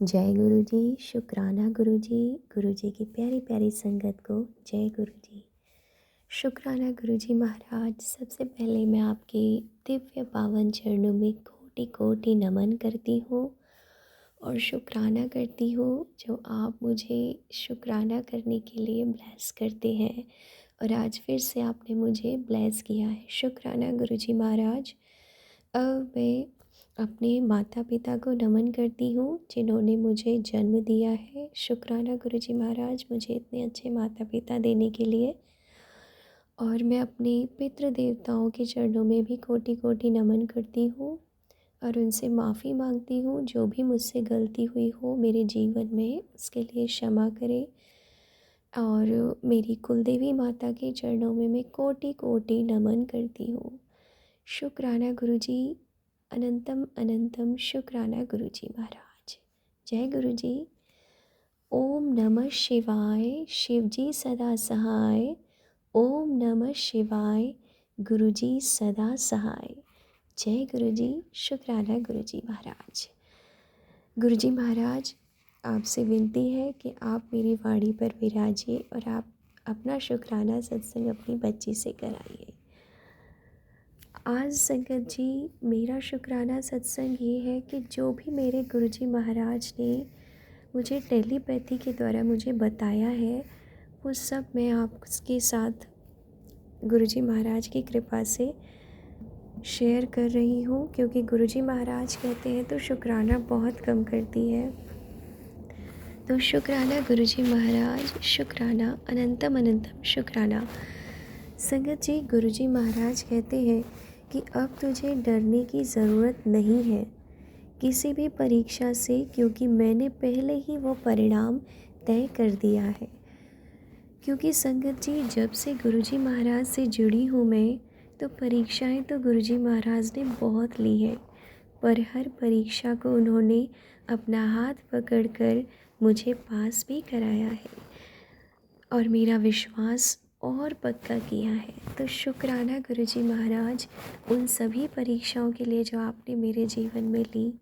जय गुरु जी। शुक्राना गुरु जी। गुरु जी की प्यारी प्यारी संगत को जय गुरु जी। शुक्राना गुरु जी महाराज। सबसे पहले मैं आपके दिव्य पावन चरणों में कोटि कोटि नमन करती हूँ और शुक्राना करती हूँ जो आप मुझे शुक्राना करने के लिए ब्लेस करते हैं। और आज फिर से आपने मुझे ब्लेस किया है। शुक्राना गुरु जी महाराज। अब मैं अपने माता पिता को नमन करती हूँ जिन्होंने मुझे जन्म दिया है। शुक्राना गुरु जी महाराज मुझे इतने अच्छे माता पिता देने के लिए। और मैं अपने पितृ देवताओं के चरणों में भी कोटि कोटि नमन करती हूँ और उनसे माफ़ी मांगती हूँ। जो भी मुझसे गलती हुई हो मेरे जीवन में उसके लिए क्षमा करें। और मेरी कुलदेवी माता के चरणों में मैं कोटि कोटि नमन करती हूँ। शुक्राना गुरु जी। अनंतम अनंतम शुक्राना गुरु जी महाराज। जय गुरु जी। ओम नमः शिवाय। शिव जी सदा सहाय। ओम नमः शिवाय। गुरु जी सदा सहाय। जय गुरु जी। शुक्राना गुरु जी महाराज। गुरु जी महाराज, आपसे विनती है कि आप मेरी वाणी पर विराजिए और आप अपना शुक्राना सत्संग अपनी बच्ची से कराइए। आज संगत जी, मेरा शुक्राना सत्संग ये है कि जो भी मेरे गुरुजी महाराज ने मुझे टेलीपैथी के द्वारा मुझे बताया है वो सब मैं आपके साथ गुरुजी महाराज की कृपा से शेयर कर रही हूँ। क्योंकि गुरुजी महाराज कहते हैं तो शुक्राना बहुत कम करती है। तो शुक्राना गुरुजी महाराज। शुक्राना अनंतम अनंतम शुक्राना। संगत जी, गुरुजी महाराज कहते हैं कि अब तुझे डरने की ज़रूरत नहीं है किसी भी परीक्षा से, क्योंकि मैंने पहले ही वो परिणाम तय कर दिया है। क्योंकि संगत जी, जब से गुरुजी महाराज से जुड़ी हूँ मैं, तो परीक्षाएं तो गुरुजी महाराज ने बहुत ली है, पर हर परीक्षा को उन्होंने अपना हाथ पकड़कर मुझे पास भी कराया है और मेरा विश्वास और पक्का किया है। तो शुक्राना गुरुजी महाराज उन सभी परीक्षाओं के लिए जो आपने मेरे जीवन में ली।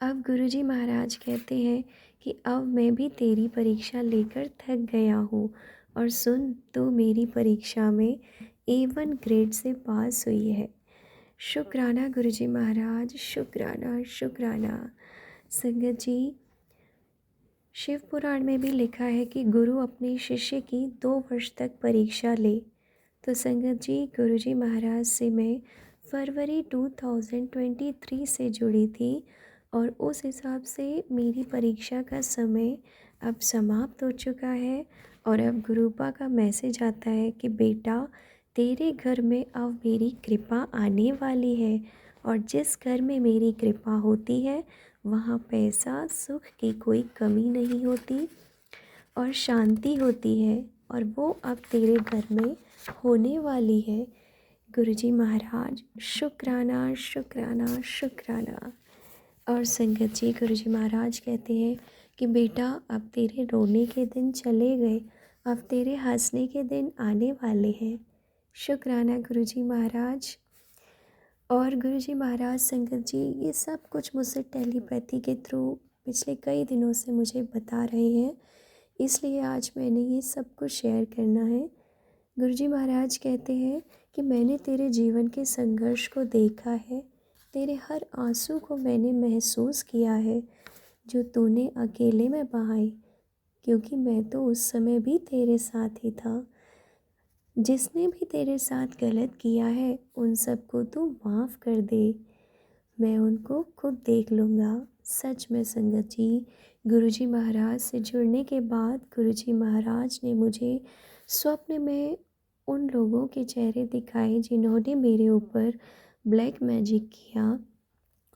अब गुरुजी महाराज कहते हैं कि अब मैं भी तेरी परीक्षा लेकर थक गया हूँ और सुन, तू मेरी परीक्षा में A1 ग्रेड से पास हुई है। शुक्राना गुरुजी महाराज। शुक्राना शुक्राना। संगत जी, शिव पुराण में भी लिखा है कि गुरु अपने शिष्य की 2 वर्ष तक परीक्षा ले। तो संगत जी, गुरुजी महाराज से मैं फरवरी 2023 से जुड़ी थी और उस हिसाब से मेरी परीक्षा का समय अब समाप्त हो चुका है। और अब गुरुपा का मैसेज आता है कि बेटा, तेरे घर में अब मेरी कृपा आने वाली है और जिस घर में मेरी कृपा होती है वहाँ पैसा सुख की कोई कमी नहीं होती और शांति होती है, और वो अब तेरे घर में होने वाली है। गुरुजी महाराज शुक्राना शुक्राना शुक्राना। और संगत जी, गुरुजी महाराज कहते हैं कि बेटा, अब तेरे रोने के दिन चले गए, अब तेरे हंसने के दिन आने वाले हैं। शुक्राना गुरुजी महाराज। और गुरुजी महाराज, संगत जी, ये सब कुछ मुझसे टेलीपैथी के थ्रू पिछले कई दिनों से मुझे बता रहे हैं, इसलिए आज मैंने ये सब कुछ शेयर करना है। गुरुजी महाराज कहते हैं कि मैंने तेरे जीवन के संघर्ष को देखा है, तेरे हर आंसू को मैंने महसूस किया है जो तूने अकेले में बहाए, क्योंकि मैं तो उस समय भी तेरे साथ ही था। जिसने भी तेरे साथ गलत किया है उन सबको तू माफ़ कर दे, मैं उनको खुद देख लूँगा। सच में संगत जी, गुरुजी महाराज से जुड़ने के बाद गुरुजी महाराज ने मुझे स्वप्न में उन लोगों के चेहरे दिखाए जिन्होंने मेरे ऊपर ब्लैक मैजिक किया।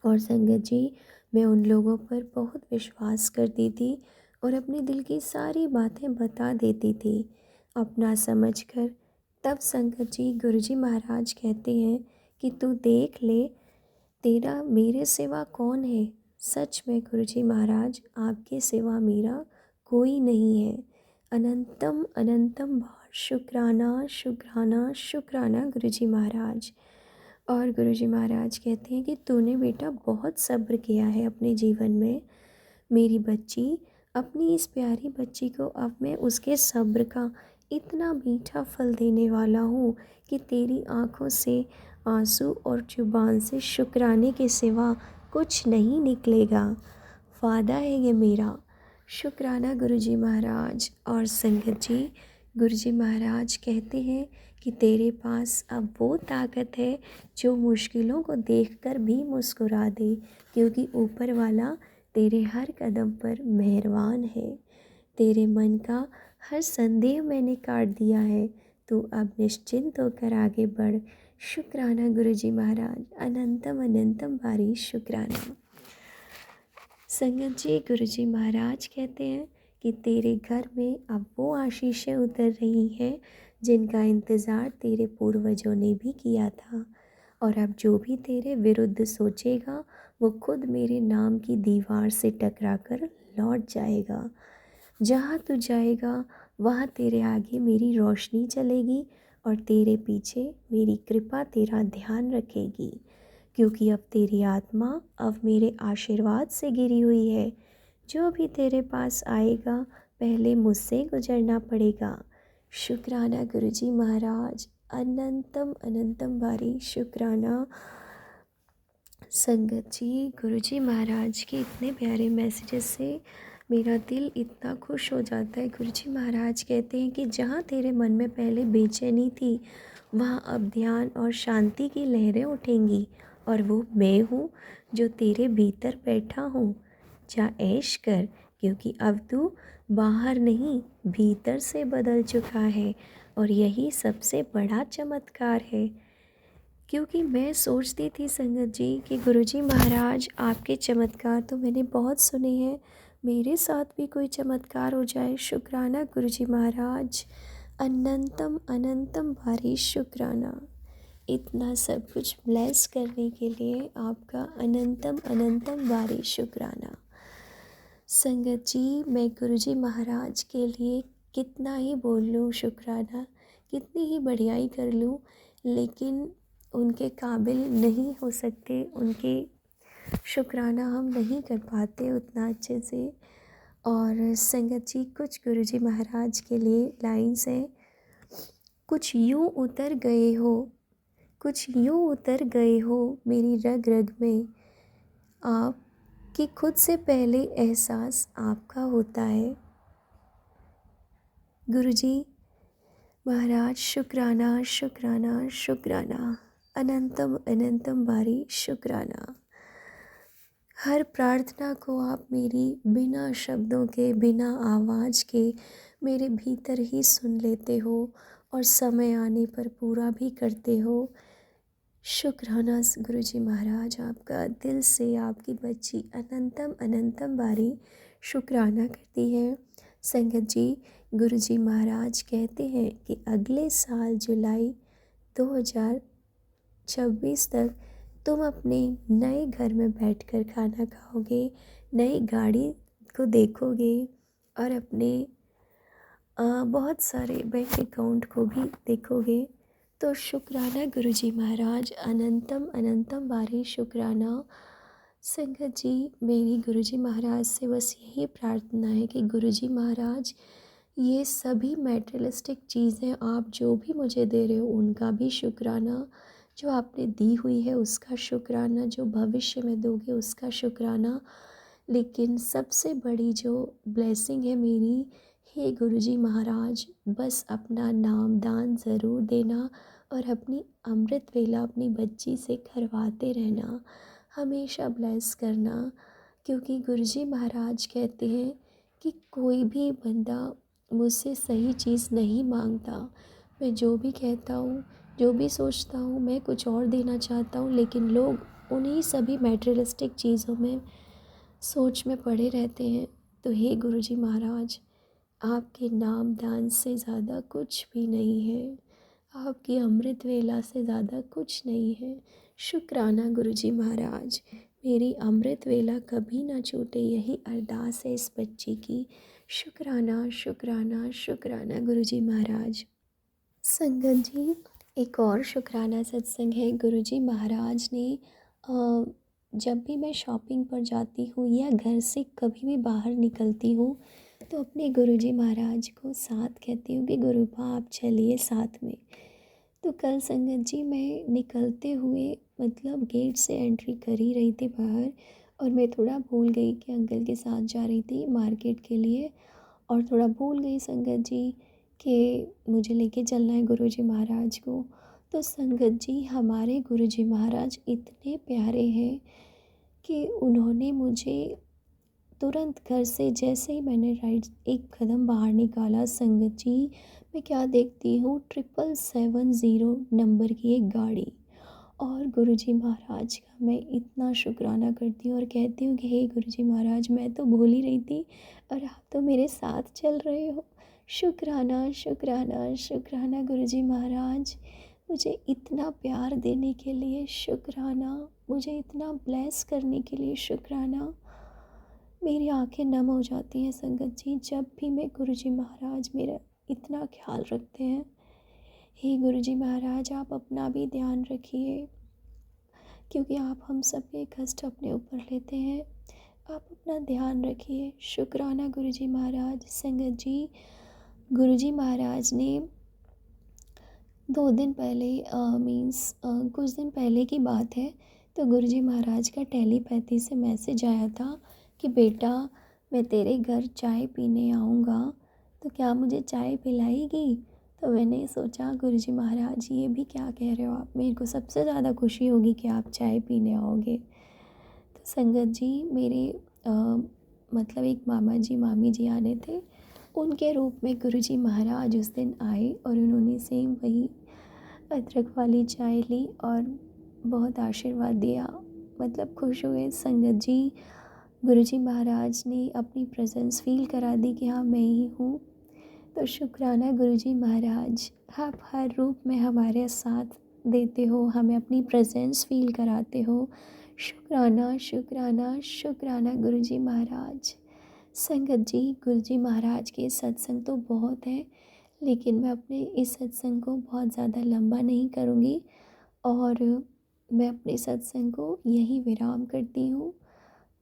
और संगत जी, मैं उन लोगों पर बहुत विश्वास करती थी और अपने दिल की सारी बातें बता देती थी अपना समझकर। तब संगत जी, गुरुजी महाराज कहते हैं कि तू देख ले, तेरा मेरे सिवा कौन है। सच में गुरुजी महाराज, आपके सिवा मेरा कोई नहीं है। अनंतम अनंतम बार शुक्राना शुक्राना शुक्राना गुरुजी महाराज। और गुरुजी महाराज कहते हैं कि तूने बेटा बहुत सब्र किया है अपने जीवन में, मेरी बच्ची, अपनी इस प्यारी बच्ची को अब मैं उसके सब्र का इतना मीठा फल देने वाला हूँ कि तेरी आँखों से आंसू और जुबान से शुक्राने के सिवा कुछ नहीं निकलेगा। वादा है ये मेरा। शुक्राना गुरुजी महाराज। और संगत जी, गुरुजी महाराज कहते हैं कि तेरे पास अब वो ताकत है जो मुश्किलों को देखकर भी मुस्कुरा दे, क्योंकि ऊपर वाला तेरे हर कदम पर मेहरबान है। तेरे मन का हर संदेह मैंने काट दिया है। तू अब निश्चिंत होकर आगे बढ़। शुक्राना गुरुजी महाराज। अनंतम अनंतम बारी शुक्राना। संगत जी, गुरुजी महाराज कहते हैं कि तेरे घर में अब वो आशीषें उतर रही हैं जिनका इंतज़ार तेरे पूर्वजों ने भी किया था। और अब जो भी तेरे विरुद्ध सोचेगा वो खुद मेरे नाम की दीवार से टकराकर लौट जाएगा। जहाँ तू जाएगा वहाँ तेरे आगे मेरी रोशनी चलेगी और तेरे पीछे मेरी कृपा तेरा ध्यान रखेगी, क्योंकि अब तेरी आत्मा अब मेरे आशीर्वाद से घिरी हुई है। जो भी तेरे पास आएगा पहले मुझसे गुजरना पड़ेगा। शुक्राना गुरुजी महाराज। अनंतम अनंतम बारी शुक्राना। संगत जी, गुरुजी महाराज के इतने प्यारे मैसेजेस से मेरा दिल इतना खुश हो जाता है। गुरुजी महाराज कहते हैं कि जहाँ तेरे मन में पहले बेचैनी थी वहाँ अब ध्यान और शांति की लहरें उठेंगी, और वो मैं हूँ जो तेरे भीतर बैठा हूँ। जा ऐश कर, क्योंकि अब तू बाहर नहीं भीतर से बदल चुका है, और यही सबसे बड़ा चमत्कार है। क्योंकि मैं सोचती थी संगत जी कि गुरुजी महाराज आपके चमत्कार तो मैंने बहुत सुने हैं, मेरे साथ भी कोई चमत्कार हो जाए। शुक्राना गुरुजी महाराज। अनंतम अनंतम बारी शुक्राना। इतना सब कुछ ब्लेस करने के लिए आपका अनंतम अनंतम बारी शुक्राना। संगत जी, मैं गुरुजी महाराज के लिए कितना ही बोल लूँ शुक्राना, कितनी ही बढ़ियाई कर लूँ, लेकिन उनके काबिल नहीं हो सकते। उनके शुक्राना हम नहीं कर पाते उतना अच्छे से। और संगत जी, कुछ गुरुजी महाराज के लिए लाइन्स हैं। कुछ यूँ उतर गए हो, कुछ यूँ उतर गए हो मेरी रग रग में, आप कि खुद से पहले एहसास आपका होता है। गुरुजी महाराज शुक्राना शुक्राना शुक्राना। अनंतम अनंतम बारी शुक्राना। हर प्रार्थना को आप मेरी बिना शब्दों के, बिना आवाज़ के मेरे भीतर ही सुन लेते हो और समय आने पर पूरा भी करते हो। शुक्राना गुरुजी महाराज आपका। दिल से आपकी बच्ची अनंतम अनंतम बारी शुक्राना करती है। संगत जी, गुरुजी महाराज कहते हैं कि अगले साल जुलाई 2026 तक तुम अपने नए घर में बैठकर खाना खाओगे, नई गाड़ी को देखोगे और अपने बहुत सारे बैंक अकाउंट को भी देखोगे। तो शुक्राना गुरुजी महाराज। अनंतम अनंतम बारी शुक्राना। संगत जी, मेरी गुरुजी महाराज से बस यही प्रार्थना है कि गुरुजी महाराज, ये सभी मैटेरियलिस्टिक चीज़ें आप जो भी मुझे दे रहे हो उनका भी शुक्राना, जो आपने दी हुई है उसका शुक्राना, जो भविष्य में दोगे उसका शुक्राना, लेकिन सबसे बड़ी जो ब्लेसिंग है मेरी, हे गुरुजी महाराज, बस अपना नाम दान ज़रूर देना और अपनी अमृत वेला अपनी बच्ची से करवाते रहना, हमेशा ब्लेस करना। क्योंकि गुरुजी महाराज कहते हैं कि कोई भी बंदा मुझसे सही चीज़ नहीं मांगता। मैं जो भी कहता हूँ, जो भी सोचता हूँ, मैं कुछ और देना चाहता हूँ, लेकिन लोग उन्हीं सभी मैटेरियलिस्टिक चीज़ों में सोच में पड़े रहते हैं। तो हे गुरुजी महाराज, आपके नाम दान से ज़्यादा कुछ भी नहीं है, आपकी अमृत वेला से ज़्यादा कुछ नहीं है। शुक्राना गुरुजी महाराज। मेरी अमृत वेला कभी ना छूटे, यही अरदास है इस बच्ची की। शुक्राना शुक्राना शुक्राना गुरुजी महाराज। संगत जी, एक और शुक्राना सत्संग है। गुरुजी महाराज ने जब भी मैं शॉपिंग पर जाती हूँ या घर से कभी भी बाहर निकलती हूँ तो अपने गुरुजी महाराज को साथ कहती हूँ कि गुरुपा आप चलिए साथ में। तो कल संगत जी मैं निकलते हुए मतलब गेट से एंट्री कर ही रही थी बाहर, और मैं थोड़ा भूल गई कि अंकल के साथ जा रही थी मार्केट के लिए, और थोड़ा भूल गई संगत जी कि मुझे लेके चलना है गुरुजी महाराज को। तो संगत जी हमारे गुरुजी महाराज इतने प्यारे हैं कि उन्होंने मुझे तुरंत घर से जैसे ही मैंने राइट एक कदम बाहर निकाला संगत जी, मैं क्या देखती हूँ 7770 नंबर की एक गाड़ी, और गुरुजी महाराज का मैं इतना शुक्राना करती हूँ और कहती हूँ कि हे गुरुजी महाराज, मैं तो भूल ही रही थी और आप तो मेरे साथ चल रहे हो। शुक्राना शुक्राना शुक्राना गुरुजी महाराज, मुझे इतना प्यार देने के लिए शुक्राना, मुझे इतना ब्लेस करने के लिए शुक्राना। मेरी आंखें नम हो जाती हैं संगत जी जब भी मैं गुरुजी महाराज मेरा इतना ख्याल रखते हैं। हे गुरुजी महाराज, आप अपना भी ध्यान रखिए क्योंकि आप हम सब के कष्ट अपने ऊपर लेते हैं। आप अपना ध्यान रखिए। शुक्राना गुरुजी महाराज। संगत जी, गुरुजी महाराज ने 2 दिन पहले कुछ दिन पहले की बात है, तो गुरुजी महाराज का टेलीपैथी से मैसेज आया था कि बेटा मैं तेरे घर चाय पीने आऊँगा, तो क्या मुझे चाय पिलाएगी। तो मैंने सोचा गुरुजी महाराज ये भी क्या कह रहे हो आप, मेरे को सबसे ज़्यादा खुशी होगी कि आप चाय पीने आओगे। तो संगत जी मेरे मतलब एक मामा जी मामी जी आने थे, उनके रूप में गुरुजी महाराज उस दिन आए और उन्होंने सेम वही अदरक वाली चाय ली और बहुत आशीर्वाद दिया, मतलब खुश हुए। संगत जी गुरुजी महाराज ने अपनी प्रेजेंस फील करा दी कि हाँ मैं ही हूँ। तो शुक्राना गुरुजी महाराज, आप हर रूप में हमारे साथ देते हो, हमें अपनी प्रेजेंस फील कराते हो। शुक्राना शुक्राना शुक्राना गुरुजी महाराज। संगत जी गुरुजी महाराज के सत्संग तो बहुत है, लेकिन मैं अपने इस सत्संग को बहुत ज़्यादा लंबा नहीं करूँगी और मैं अपने सत्संग को यहीं विराम करती हूँ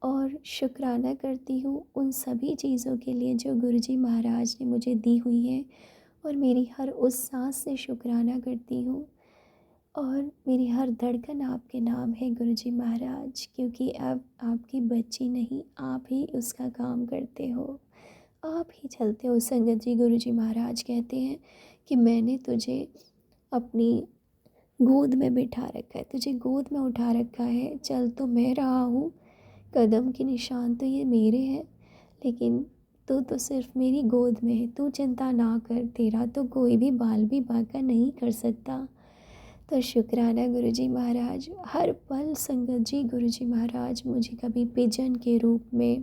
और शुक्राना करती हूँ उन सभी चीज़ों के लिए जो गुरुजी महाराज ने मुझे दी हुई है, और मेरी हर उस सांस से शुक्राना करती हूँ और मेरी हर धड़कन आपके नाम है गुरुजी महाराज, क्योंकि अब आपकी बच्ची नहीं, आप ही उसका काम करते हो, आप ही चलते हो। संगत जी गुरुजी महाराज कहते हैं कि मैंने तुझे अपनी गोद में बिठा रखा है, तुझे गोद में उठा रखा है, चल तो मैं रहा हूँ, कदम के निशान तो ये मेरे हैं, लेकिन तू तो सिर्फ मेरी गोद में है, तू चिंता ना कर, तेरा तो कोई भी बाल भी बांका नहीं कर सकता। तो शुक्राना गुरुजी महाराज। हर पल संगत जी गुरुजी महाराज मुझे कभी पिजन के रूप में,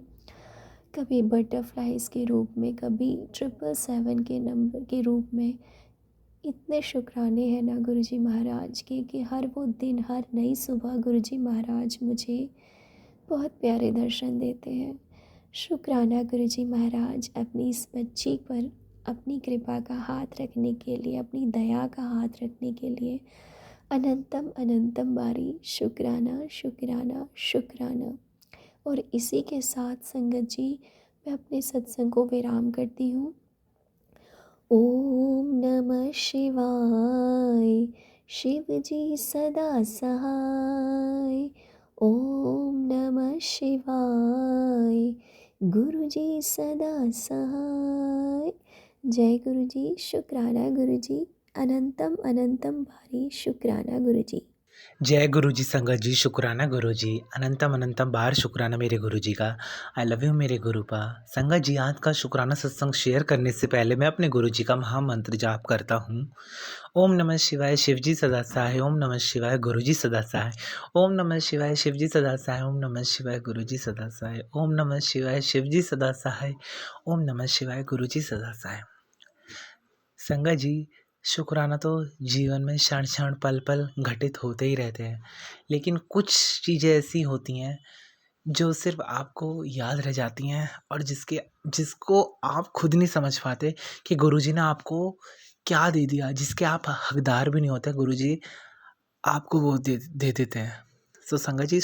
कभी बटरफ्लाइज के रूप में, कभी 777 के नंबर के रूप में, इतने शुक्राने हैं ना गुरुजी महाराज के कि हर वो दिन, हर नई सुबह गुरुजी महाराज मुझे बहुत प्यारे दर्शन देते हैं। शुक्राना गुरुजी महाराज अपनी इस बच्ची पर अपनी कृपा का हाथ रखने के लिए, अपनी दया का हाथ रखने के लिए अनंतम अनंतम बारी शुक्राना शुक्राना शुक्राना। और इसी के साथ संगत जी मैं अपने सत्संग को विराम करती हूँ। ओम नमः शिवाय, शिव जी सदा सहाय। ओम नमः शिवाय, गुरु जी सदा सहाय। जय गुरु जी। शुक्राना गुरु जी। अनंतम अनंतम बारी शुक्राना गुरु जी। जय गुरु जी। संगत जी शुक्राना गुरु जी। अनंतम अनंतम बार शुक्राना मेरे गुरु जी का। आई लव यू मेरे गुरुपा। संगत जी आज का शुक्राना सत्संग शेयर करने से पहले मैं अपने गुरु जी का महामंत्र जाप करता हूँ। ओम नमः शिवाय, शिव जी सदा सहाय। ओम नमः शिवाय, गुरु जी सदा सहाय। ओम नमः शिवाय, शिव जी सदा सहाय। ओम नमः शिवाय, गुरु जी सदा सहाय। ओम नमः शिवाय, शिव जी सदा सहाय। ओम नमः शिवाय, गुरु जी सदा सहाय। संगत जी शुक्राना तो जीवन में क्षण क्षण पल पल घटित होते ही रहते हैं, लेकिन कुछ चीज़ें ऐसी होती हैं जो सिर्फ आपको याद रह जाती हैं और जिसको आप खुद नहीं समझ पाते कि गुरुजी ने आपको क्या दे दिया, जिसके आप हकदार भी नहीं होते, गुरुजी आपको वो दे देते हैं। तो संगत जी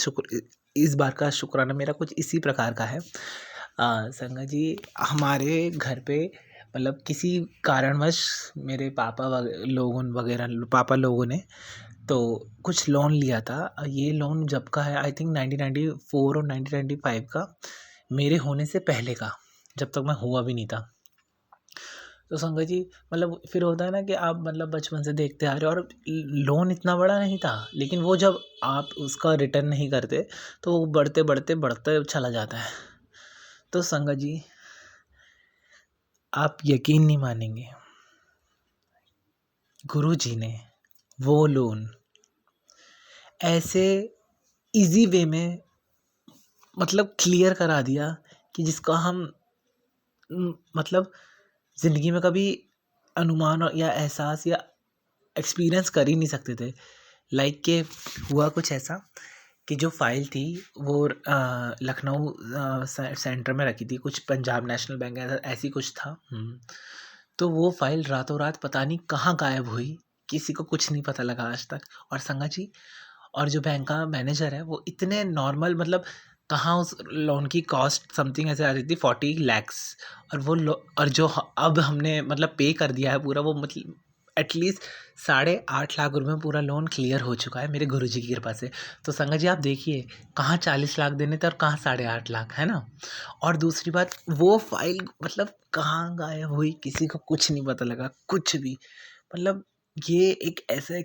इस बार का शुक्राना मेरा कुछ इसी प्रकार का है। संगत जी, हमारे घर पे मतलब किसी कारणवश मेरे पापा लोगों ने तो कुछ लोन लिया था। ये लोन जब का है, आई थिंक 1994 और 1995 का, मेरे होने से पहले का, जब तक मैं हुआ भी नहीं था। तो संगत जी, मतलब फिर होता है ना कि आप मतलब बचपन से देखते आ रहे हो, और लोन इतना बड़ा नहीं था, लेकिन वो जब आप उसका रिटर्न नहीं करते तो वो बढ़ते बढ़ते बढ़ते चला जाता है। तो संगत जी, आप यकीन नहीं मानेंगे, गुरु जी ने वो लोन ऐसे इजी वे में मतलब क्लियर करा दिया कि जिसका हम मतलब ज़िंदगी में कभी अनुमान या एहसास या एक्सपीरियंस कर ही नहीं सकते थे। लाइक के हुआ कुछ ऐसा कि जो फ़ाइल थी वो लखनऊ सेंटर में रखी थी, कुछ पंजाब नेशनल बैंक ऐसा ऐसी कुछ था। तो वो फ़ाइल रातों रात पता नहीं कहाँ गायब हुई, किसी को कुछ नहीं पता लगा आज तक। और संगत जी, और जो बैंक का मैनेजर है वो इतने नॉर्मल, मतलब कहाँ उस लोन की कॉस्ट समथिंग ऐसे आ रही थी 40 लैक्स, और और जो अब हमने मतलब पे कर दिया है पूरा, वो मतलब एटलीस्ट 8.5 लाख रुपए में पूरा लोन क्लियर हो चुका है मेरे गुरुजी की कृपा से। तो संगत जी, आप देखिए कहाँ 40 लाख देने थे और कहाँ 8.5 लाख, है ना। और दूसरी बात, वो फाइल मतलब कहाँ गायब हुई किसी को कुछ नहीं पता लगा, कुछ भी। मतलब ये एक ऐसा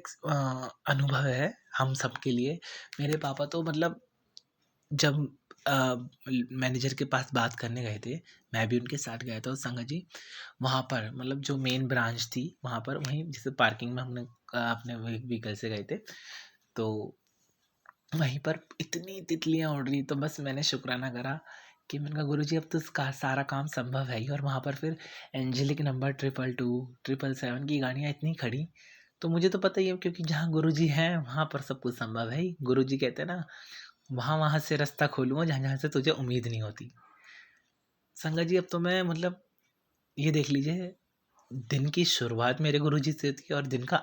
अनुभव है हम सबके लिए। मेरे पापा तो मतलब जब मैनेजर के पास बात करने गए थे, मैं भी उनके साथ गया था। और संगत जी, वहाँ पर मतलब जो मेन ब्रांच थी वहाँ पर, वहीं जैसे पार्किंग में हमने अपने व्हीकल से गए थे, तो वहीं पर इतनी तितलियाँ उड़ रही, तो बस मैंने शुक्राना करा कि मैंने कहा गुरुजी, अब तो सारा काम संभव है ही। और वहाँ पर फिर एंजेलिक नंबर 222 777 की गाड़ियाँ इतनी खड़ी, तो मुझे तो पता ही है, क्योंकि जहाँ गुरुजी हैं वहाँ पर सब कुछ संभव है ही। गुरुजी कहते हैं ना, वहाँ वहाँ से रास्ता खोलूँगा जहाँ जहाँ से तुझे उम्मीद नहीं होती। संगत जी, अब तो मैं मतलब ये देख लीजिए, दिन की शुरुआत मेरे गुरुजी से होती है और दिन का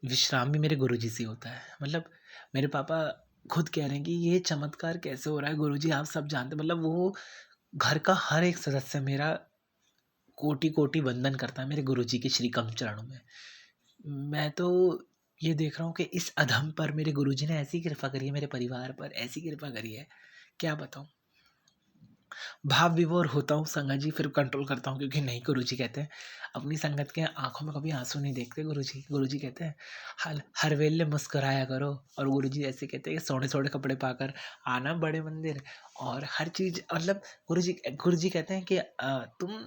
विश्राम भी मेरे गुरुजी से होता है। मतलब मेरे पापा खुद कह रहे हैं कि ये चमत्कार कैसे हो रहा है गुरुजी, आप सब जानते हैं। मतलब वो घर का हर एक सदस्य मेरा कोटि कोटि वंदन करता है मेरे गुरुजी के श्री कम चरणों में। मैं तो ये देख रहा हूँ कि इस अधम पर मेरे गुरुजी ने ऐसी कृपा करी है, मेरे परिवार पर ऐसी कृपा करी है, क्या बताऊँ। भाव विभोर होता हूँ संगत जी, फिर कंट्रोल करता हूँ, क्योंकि नहीं, गुरुजी कहते हैं अपनी संगत के आंखों में कभी आंसू नहीं देखते। गुरुजी कहते हैं हर वेले मुस्कुराया करो। और गुरुजी ऐसे कहते हैं कि सोने सोने कपड़े पाकर आना बड़े मंदिर, और हर चीज मतलब गुरुजी कहते हैं कि तुम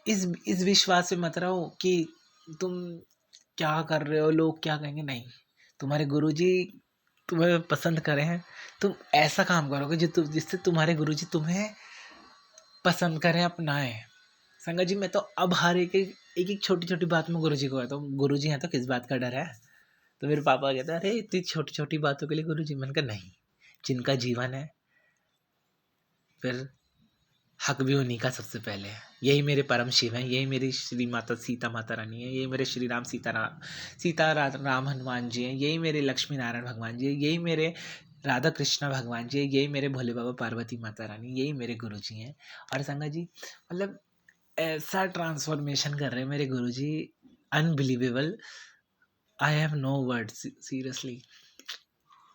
इस विश्वास में मत रहो कि तुम क्या कर रहे हो, लोग क्या कहेंगे। नहीं, तुम्हारे गुरुजी तुम्हें पसंद करे हैं, तुम ऐसा काम करोगे जिससे तुम्हारे गुरुजी तुम्हें पसंद करें, अपनाएं। संगत जी, मैं तो अब हर एक छोटी छोटी बात में गुरुजी को कहता हूँ, गुरुजी हैं तो किस बात का डर है। तो मेरे पापा कहते हैं, अरे इतनी छोटी छोटी बातों के लिए गुरुजी। मैंने कहा नहीं, जिनका जीवन है फिर हक भी उन्हीं का सबसे पहले है। यही मेरे परम शिव हैं, यही मेरी श्री माता सीता माता रानी है, यही मेरे श्री राम राम हनुमान जी हैं, यही मेरे लक्ष्मी नारायण भगवान जी हैं, यही मेरे राधा कृष्णा भगवान जी हैं, यही मेरे भोले बाबा पार्वती माता रानी, यही मेरे गुरु जी हैं। और संगत जी, मतलब ऐसा ट्रांसफॉर्मेशन कर रहे हैं मेरे guru ji, unbelievable. I have no words, seriously.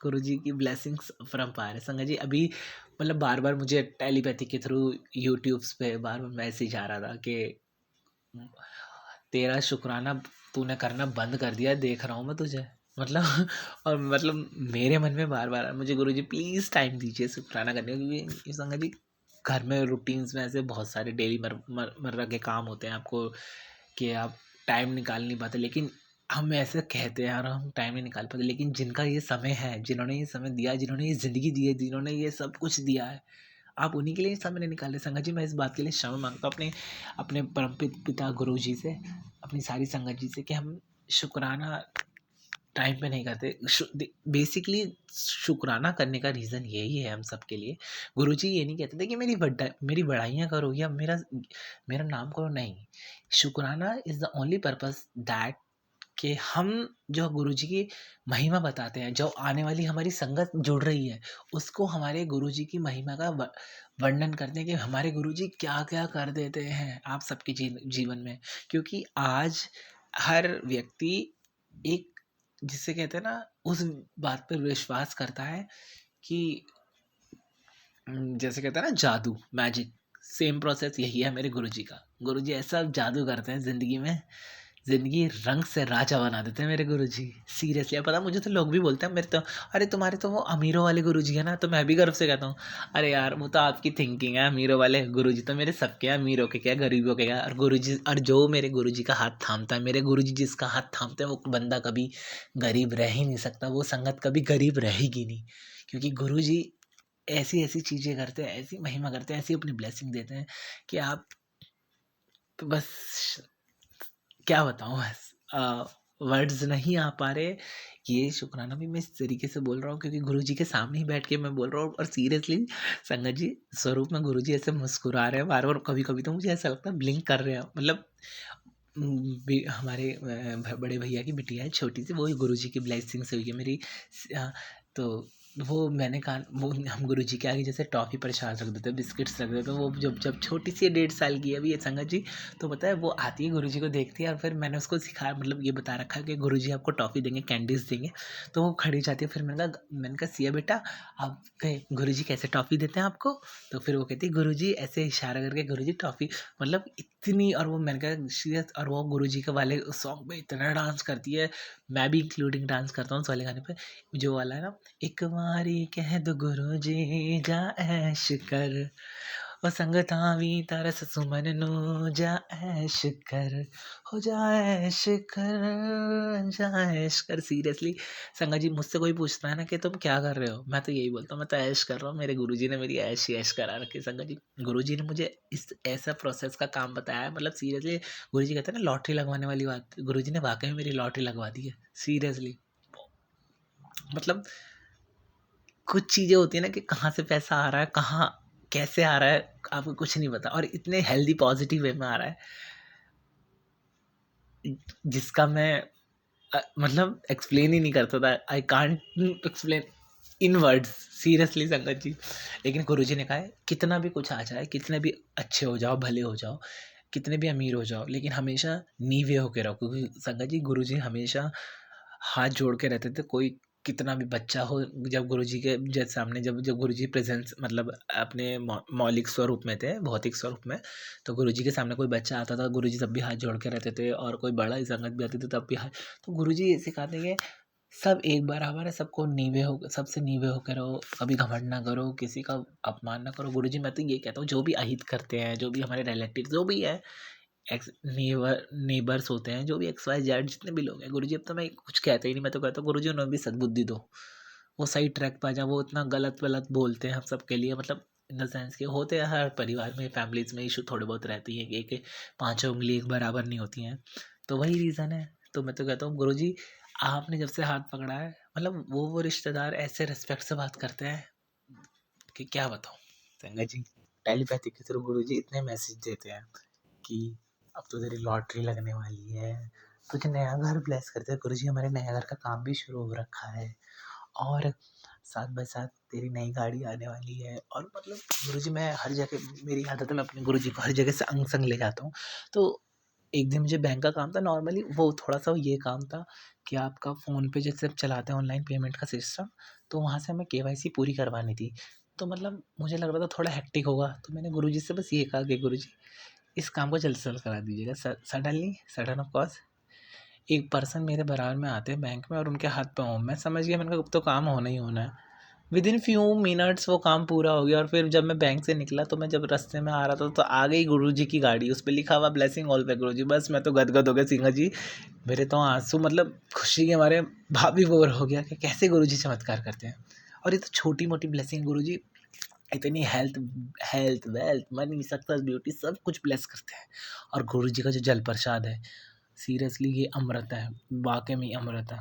Guru ji की ब्लेसिंग्स अपरंपार है संगत जी। अभी मतलब बार बार मुझे टेलीपैथी के थ्रू यूट्यूब्स पे बार बार मैसेज आ रहा था कि तेरा शुक्राना तूने करना बंद कर दिया, देख रहा हूँ मैं तुझे, मतलब। और मतलब मेरे मन में बार बार मुझे गुरुजी प्लीज़ टाइम दीजिए शुक्राना करने का, क्योंकि ये संगत जी घर में रूटीन्स में ऐसे बहुत सारे डेली मर्रा के काम होते हैं आपको, कि आप टाइम निकाल नहीं पाते। लेकिन हम ऐसे कहते हैं और हम टाइम नहीं निकाल पाते, लेकिन जिनका ये समय है, जिन्होंने ये समय दिया है, जिन्होंने ये ज़िंदगी दी है, जिन्होंने ये सब कुछ दिया है, आप उन्हीं के लिए समय नहीं निकाले। संगत जी, मैं इस बात के लिए क्षमा मांगता हूँ अपने अपने परम पिता गुरु जी से, अपनी सारी संगत जी से, कि हम शुक्राना टाइम पे नहीं करते। बेसिकली शुक्राना करने का रीज़न यही है हम सबके लिए। गुरुजी ये नहीं कहते थे कि मेरी बड़ाइयाँ करो या मेरा मेरा नाम करो, नहीं। शुक्राना is the only purpose that कि हम जो गुरुजी की महिमा बताते हैं, जो आने वाली हमारी संगत जुड़ रही है, उसको हमारे गुरुजी की महिमा का वर्णन करते हैं कि हमारे गुरुजी क्या-क्या कर देते हैं आप सबके जीवन में। क्योंकि आज हर व्यक्ति एक, जिसे कहते हैं ना, उस बात पर विश्वास करता है कि जैसे कहते हैं ना जादू, मैजिक, सेम प्रोसेस यही है मेरे गुरुजी का। गुरुजी ऐसा जादू करते हैं ज़िंदगी में, ज़िंदगी रंग से राजा बना देते हैं मेरे गुरुजी। सीरियसली, अब पता है, मुझे तो लोग भी बोलते हैं मेरे तो, "अरे तुम्हारे तो वो अमीरों वाले गुरुजी है ना?" तो मैं भी गर्व से कहता हूँ, "अरे यार, वो तो आपकी थिंकिंग है, अमीरों वाले गुरुजी तो मेरे सबके हैं, अमीरों के क्या, गरीबों के क्या।" और गुरुजी, और जो मेरे गुरुजी का हाथ थामता है, मेरे गुरुजी जिसका हाथ थामते हैं, वो बंदा कभी गरीब रह ही नहीं सकता, वो संगत कभी गरीब रहेगी नहीं। क्योंकि गुरुजी ऐसी-ऐसी चीज़ें करते हैं, ऐसी महिमा करते हैं, ऐसी अपनी ब्लेसिंग देते हैं कि आप तो बस क्या बताऊँ, बस वर्ड्स नहीं आ पा रहे। ये शुकराना भी मैं इस तरीके से बोल रहा हूँ क्योंकि गुरुजी के सामने ही बैठ के मैं बोल रहा हूँ, और सीरियसली संगत जी, स्वरूप में गुरुजी ऐसे मुस्कुरा रहे हैं बार-बार, कभी-कभी तो मुझे ऐसा लगता है ब्लिंक कर रहे हैं। मतलब हमारे बड़े भैया की बिटिया है छोटी सी, वो ही गुरुजी की ब्लेसिंग से हुई है मेरी। तो वो मैंने कहा, वो हम गुरुजी के आगे जैसे टॉफ़ी प्रसाद रख देते हैं, बिस्किट्स रख देते हैं, वो जब जब छोटी सी 1.5 साल की है अभी ये संगत जी, तो पता है वो आती है गुरुजी को देखती है, और फिर मैंने उसको सिखाया, मतलब ये बता रखा है कि गुरुजी आपको टॉफ़ी देंगे, कैंडीज़ देंगे। तो वो खड़ी जाती है, फिर मैंने कहा सिया बेटा, आप कहे गुरुजी कैसे टॉफ़ी देते हैं आपको? तो फिर वो कहती है गुरुजी ऐसे इशारा करके, गुरुजी टॉफ़ी, मतलब इतनी। और वो मैंने कहा सीरियस, और वो गुरुजी के वाले सॉन्ग पे इतना डांस करती है, मैं भी इंक्लूडिंग डांस करता हूँ उस वाले गाने पे, जो वाला है ना, एक बारी कह दो गुरुजी जा ऐश कर, ओ संगत आवी तरस सुमन नु जा ऐश कर, हो जा ऐश कर, जा ऐश कर। सीरियसली संगत जी, मुझसे कोई पूछता है ना कि तुम क्या कर रहे हो, मैं तो यही बोलता हूँ, मैं तो ऐश कर रहा हूँ, मेरे गुरुजी ने मेरी ऐश ही ऐश करा रखी है। संगत जी, गुरुजी ने मुझे इस ऐसा प्रोसेस का काम बताया है, मतलब सीरियसली, गुरुजी कहते हैं ना लॉटरी लगवाने वाली बात, गुरुजी ने वाकई में मेरी लॉटरी लगवा दी है। सीरियसली, मतलब कुछ चीज़ें होती है ना कि कहाँ से पैसा आ रहा है, कहाँ कैसे आ रहा है, आपको कुछ नहीं पता, और इतने हेल्दी पॉजिटिव वे में आ रहा है, जिसका मैं मतलब एक्सप्लेन ही नहीं कर सकता। I can't explain in words, seriously संगत जी। लेकिन गुरुजी ने कहा है, कितना भी कुछ आ जाए, कितने भी अच्छे हो जाओ, भले हो जाओ, कितने भी अमीर हो जाओ, लेकिन हमेशा नीवे होके रहो। क्योंकि संगत जी, गुरुजी हमेशा हाथ जोड़ के रहते थे। कोई कितना भी बच्चा हो, जब गुरुजी के जज सामने, जब जब गुरुजी प्रेजेंस, मतलब अपने मौलिक स्वरूप में थे, भौतिक स्वरूप में, तो गुरुजी के सामने कोई बच्चा आता था, गुरुजी तब भी हाथ जोड़ के रहते थे, और कोई बड़ा ही संगत भी आती थी तब भी हाथ। तो गुरुजी ये सिखाते हैं कि सब एक बराबर है, सबको नीवे हो, सबसे नीवे होकर रहो, कभी घमंड ना करो, किसी का अपमान ना करो। गुरुजी, मैं तो ये कहता हूँ, जो भी अहित करते हैं, जो भी हमारे रिलेटिव, जो भी है, एक्स नेबर्स होते हैं, जो भी एक्स वाई जेड जितने भी लोग हैं, गुरुजी अब तो मैं कुछ कहता ही नहीं, मैं तो कहता हूँ गुरुजी उन्हें भी सद्बुद्धि दो, वो सही ट्रैक पे आ जाए। वो इतना गलत वलत बोलते हैं हम सब के लिए, मतलब इन द सेंस के होते हैं, हर परिवार में, फैमिलीज में इशू थोड़े बहुत रहती हैं कि एक पाँचों उंगली एक बराबर नहीं होती हैं, तो वही रीज़न है। तो मैं तो कहता हूँ गुरुजी, आपने जब से हाथ पकड़ा है, मतलब वो रिश्तेदार ऐसे रिस्पेक्ट से बात करते हैं कि क्या बताऊँ संगत जी। टेलीपैथी के थ्रू गुरुजी इतने मैसेज देते हैं कि अब तो तेरी लॉटरी लगने वाली है, तुझे नया घर ब्लेस करते हैं गुरुजी, हमारे नया घर का काम भी शुरू हो रखा है, और साथ बाय साथ तेरी नई गाड़ी आने वाली है। और मतलब गुरुजी, मैं हर जगह, मेरी आदत है, मैं अपने गुरुजी को हर जगह से अंग संग ले जाता हूँ। तो एक दिन मुझे बैंक का काम था, नॉर्मली वो थोड़ा सा ये काम था कि आपका फ़ोन पे जैसे आप चलाते हैं ऑनलाइन पेमेंट का सिस्टम, तो वहाँ से हमें केवाईसी पूरी करवानी थी। तो मतलब मुझे लग रहा था थोड़ा हेक्टिक होगा, तो मैंने गुरुजी से बस ये कहा कि गुरुजी, इस काम को जल्द से जल्द करा दीजिएगा। सडनली, सडन ऑफ कोर्स, एक पर्सन मेरे बराबर में आते हैं बैंक में, और उनके हाथ पे हूँ, मैं समझ गया, मैंने कहा अब तो काम होना ही होना है। विदिन फ्यू मिनट्स वो काम पूरा हो गया, और फिर जब मैं बैंक से निकला, तो मैं जब रास्ते में आ रहा था, तो आ गई गुरुजी की गाड़ी, उस पे लिखा हुआ ब्लेसिंग ऑल पे गुरुजी। बस मैं तो गदगद हो गया सिंह जी, मेरे तो आंसू, मतलब खुशी के मारे भाव विभोर हो गया कि कैसे गुरुजी चमत्कार करते हैं। और ये तो छोटी मोटी ब्लेसिंग, गुरुजी इतनी health health wealth money success beauty सब कुछ ब्लेस करते हैं। और गुरुजी का जो जल प्रसाद है, सीरियसली ये अमृत है, वाकई में अमृत है।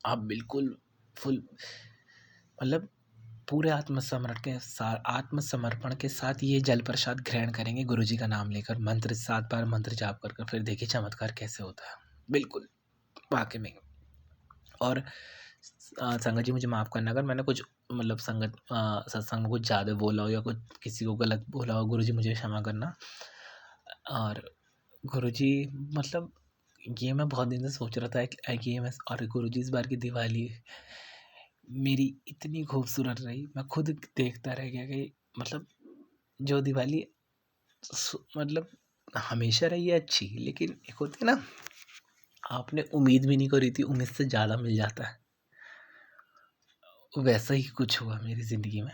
आप बिल्कुल फुल, मतलब पूरे आत्मसमर्पण के साथ ये जल प्रसाद ग्रहण करेंगे गुरुजी का नाम लेकर, मंत्र 7 बार मंत्र जाप कर कर, फिर देखिए चमत्कार कैसे होता है। बिल्कुल, वाक़ई में। और संगत जी मुझे माफ़ करना अगर मैंने कुछ मतलब सत्संग में कुछ ज़्यादा बोला हो या कुछ किसी को गलत बोला हो, गुरुजी मुझे क्षमा करना। और गुरुजी मतलब ये मैं बहुत दिन से सोच रहा था कि ये मैं और गुरुजी इस बार की दिवाली मेरी इतनी खूबसूरत रही, मैं खुद देखता रह गया कि मतलब जो दिवाली मतलब हमेशा रही है अच्छी, लेकिन एक होती है ना, आपने उम्मीद भी नहीं करी थी, उम्मीद से ज़्यादा मिल जाता है। वैसा ही कुछ हुआ मेरी ज़िंदगी में।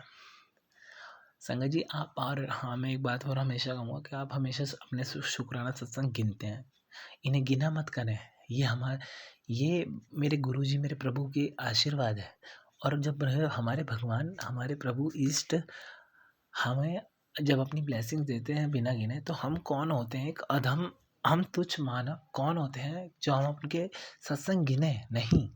संगत जी आप और हाँ, मैं एक बात और हमेशा कहूँगा कि आप हमेशा अपने शुक्राना सत्संग गिनते हैं, इन्हें गिना मत करें। ये मेरे गुरुजी मेरे प्रभु के आशीर्वाद है। और जब हमारे भगवान हमारे प्रभु इष्ट हमें जब अपनी ब्लेसिंग देते हैं बिना गिने, तो हम कौन होते हैं, एक अधम, हम तुच्छ मानव कौन होते हैं जो हम उनके सत्संग गिने नहीं,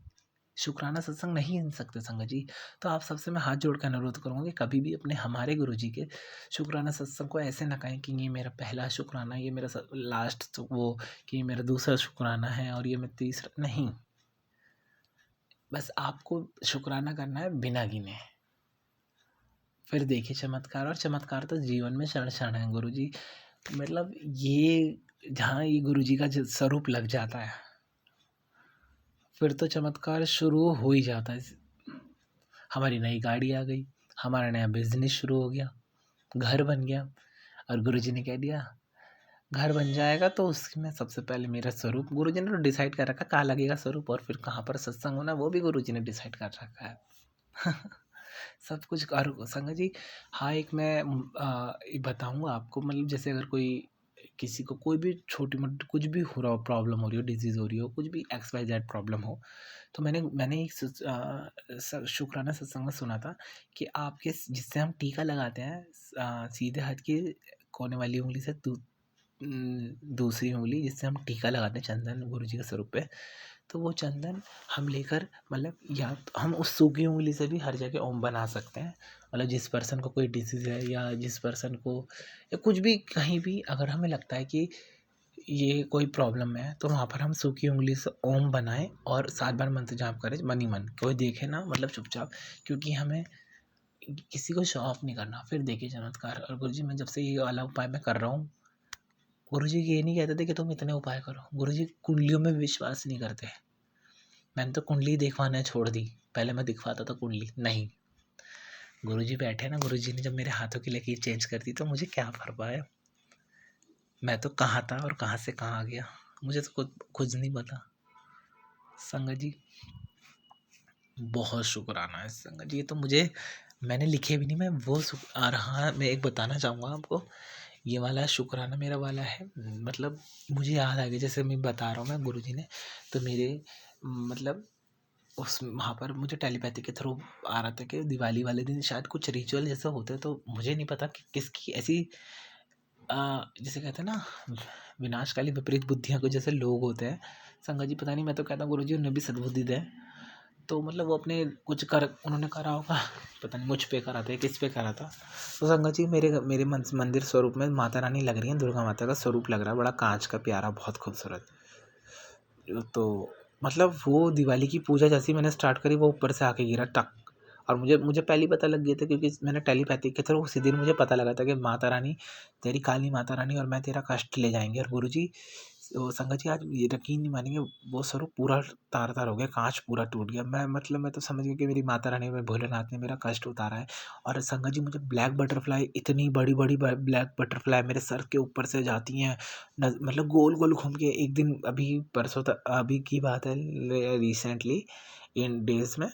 शुक्राना सत्संग नहीं गिन सकते संगत जी। तो आप सबसे मैं हाथ जोड़ कर अनुरोध करूँगा कि कभी भी अपने हमारे गुरुजी के शुक्राना सत्संग को ऐसे ना कहें कि ये मेरा पहला शुक्राना, ये मेरा लास्ट, तो वो कि ये मेरा दूसरा शुक्राना है और ये मैं तीसरा नहीं। बस आपको शुक्राना करना है बिना गिने, फिर देखिए चमत्कार। और चमत्कार तो जीवन में क्षण क्षण है गुरुजी। मतलब ये जहाँ ये गुरुजी का स्वरूप लग जाता है, फिर तो चमत्कार शुरू हो ही जाता है। हमारी नई गाड़ी आ गई, हमारा नया बिजनेस शुरू हो गया, घर बन गया, और गुरुजी ने कह दिया घर बन जाएगा तो उसमें सबसे पहले मेरा स्वरूप, गुरुजी ने तो डिसाइड कर रखा कहाँ लगेगा स्वरूप, और फिर कहाँ पर सत्संग होना वो भी गुरुजी ने डिसाइड कर रखा है। सब कुछ। और संगत जी हाँ, एक मैं बताऊँगा आपको, मतलब जैसे अगर कोई किसी को कोई भी छोटी मोटी कुछ भी हो रहा हो, प्रॉब्लम हो रही हो, डिजीज़ हो रही हो, कुछ भी एक्स वाई जेड प्रॉब्लम हो, तो मैंने एक शुक्राना सत्संग में सुना था कि आपके जिससे हम टीका लगाते हैं सीधे हाथ की कोने वाली उंगली से दूसरी उंगली जिससे हम टीका लगाते हैं चंदन गुरुजी के स्वरूप पे, तो वो चंदन हम लेकर मतलब या तो हम उस सूखी उंगली से भी हर जगह ओम बना सकते हैं। मतलब जिस पर्सन को कोई डिसीज़ है या जिस पर्सन को या कुछ भी कहीं भी अगर हमें लगता है कि ये कोई प्रॉब्लम है, तो वहाँ पर हम सूखी उंगली से ओम बनाएं और 7 बार मंत्र जाप करें मन ही मन, कोई देखे ना, मतलब चुपचाप, क्योंकि हमें किसी को शो ऑफ नहीं करना। फिर देखिए चमत्कार। और गुरुजी मैं जब से ये वाला उपाय मैं कर रहा हूँ, गुरुजी ये नहीं कहते थे कि तुम इतने उपाय करो, गुरुजी कुंडलियों में विश्वास नहीं करते। मैंने तो कुंडली दिखवाना छोड़ दी, पहले मैं दिखवाता था कुंडली नहीं। गुरुजी बैठे ना, गुरुजी ने जब मेरे हाथों की लकीर चेंज कर दी तो मुझे क्या फर्क पाया, मैं तो कहाँ था और कहाँ से कहाँ आ गया, मुझे तो खुद नहीं पता। संगत जी बहुत शुक्राना है संगत जी, ये तो मुझे मैंने लिखे भी नहीं, मैं वो और हाँ, मैं एक बताना चाहूँगा आपको, ये वाला शुक्राना मेरा वाला है, मतलब मुझे याद आ गया जैसे मैं बता रहा हूँ, मैं गुरुजी ने तो मेरे मतलब उस वहाँ पर मुझे टेलीपैथी के थ्रू आ रहा था कि दिवाली वाले दिन शायद कुछ रिचुअल जैसा होता है, तो मुझे नहीं पता कि किसकी ऐसी जिसे कहते हैं ना विनाशकाली विपरीत बुद्धियाँ को जैसे लोग होते हैं, संगत जी पता नहीं, मैं तो कहता हूँ गुरुजी उन्हें भी सद्बुद्धि दें। तो मतलब वो अपने कुछ कर उन्होंने करा होगा, पता नहीं मुझ पे करा था या किस पे करा था। तो संगत जी मेरे मेरे मंदिर स्वरूप में माता रानी लग रही है, दुर्गा माता का स्वरूप लग रहा है, बड़ा कांच का प्यारा बहुत खूबसूरत। तो मतलब वो दिवाली की पूजा जैसी मैंने स्टार्ट करी, वो ऊपर से आके गिरा टक, और मुझे मुझे पहले ही पता लग गया था क्योंकि मैंने टेलीपैथी के थ्रू उसी दिन मुझे पता लगा था कि माता रानी तेरी काली माता रानी और मैं तेरा कष्ट ले जाएंगे। और गुरुजी वो संगत जी आज ये यकीन नहीं मानेंगे, वो स्वरूप पूरा तार तार हो गया, कांच पूरा टूट गया। मैं मतलब मैं तो समझ गया कि मेरी माता रानी में भोलेनाथ ने मेरा कष्ट उतारा है। और संगत जी मुझे ब्लैक बटरफ्लाई, इतनी बड़ी बड़ी ब्लैक बटरफ्लाई मेरे सर के ऊपर से जाती हैं, मतलब गोल गोल घूम के। एक दिन अभी परसों तक अभी की बात है, रिसेंटली इन डेज में,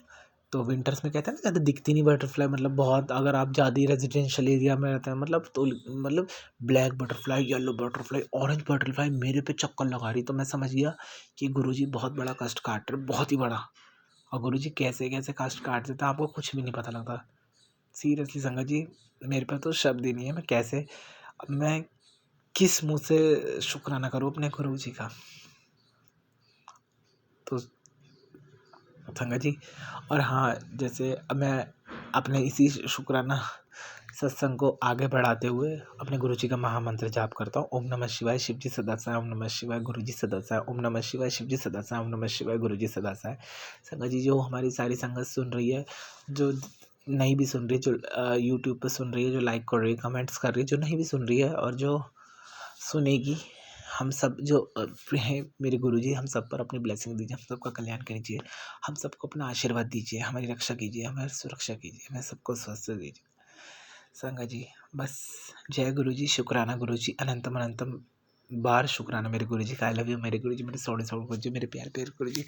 तो विंटर्स में कहते हैं ना ज़्यादा दिखती नहीं बटरफ्लाई, मतलब बहुत अगर आप ज़्यादा रेजिडेंशियल एरिया में रहते हैं मतलब, तो मतलब black butterfly, yellow butterfly, orange butterfly मेरे पे चक्कर लगा रही, तो मैं समझ गया कि गुरुजी बहुत बड़ा कष्ट काट रहे, बहुत ही बड़ा। और गुरुजी कैसे कैसे कष्ट काट देते हैं आपको कुछ भी नहीं पता लगता। सीरियसली संगत जी मेरे पे तो शब्द ही नहीं है, मैं कैसे, मैं किस मुँह से शुक्राना करूँ अपने गुरुजी का। तो संगत जी और हाँ, जैसे अब मैं अपने इसी शुक्राना सत्संग को आगे बढ़ाते हुए अपने गुरु जी का महामंत्र जाप करता हूँ। ओम नमः शिवाय, शिव जी सदा सहाय। ओम नमः शिवाय, गुरु जी सदा सहाय। ओम नमः शिवाय, शिव जी सदा सहाय। ओम नमः शिवाय, गुरु जी सदा सहाय। संगत जी, जो हमारी सारी संगत सुन रही है, जो नहीं भी सुन रही है, जो यूट्यूब पर सुन रही है, जो लाइक कर रही है, कमेंट्स कर रही है, जो नहीं भी सुन रही है और जो सुनेगी, हम सब जो हैं मेरे गुरुजी, हम सब पर अपनी ब्लेसिंग दीजिए, हम सबका कल्याण कीजिए, हम सबको अपना आशीर्वाद दीजिए, हमारी रक्षा कीजिए, हमारी सुरक्षा कीजिए, हमें सबको स्वस्थ दीजिए। संगत जी, बस जय गुरु जी, शुक्राना गुरु जी, अनंतम अनंतम बार शुक्राना मेरे गुरु जी का। आई लव यू मेरे गुरु जी, मेरे सोने सोने गुरु जी, मेरे प्यार प्यारे guru ji.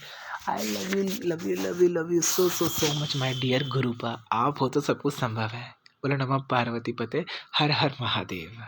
I love you love you love you love you so so so much my dear गुरुपा। आप हो तो सब कुछ संभव है। बोलो नमः पार्वती पते, हर हर महादेव।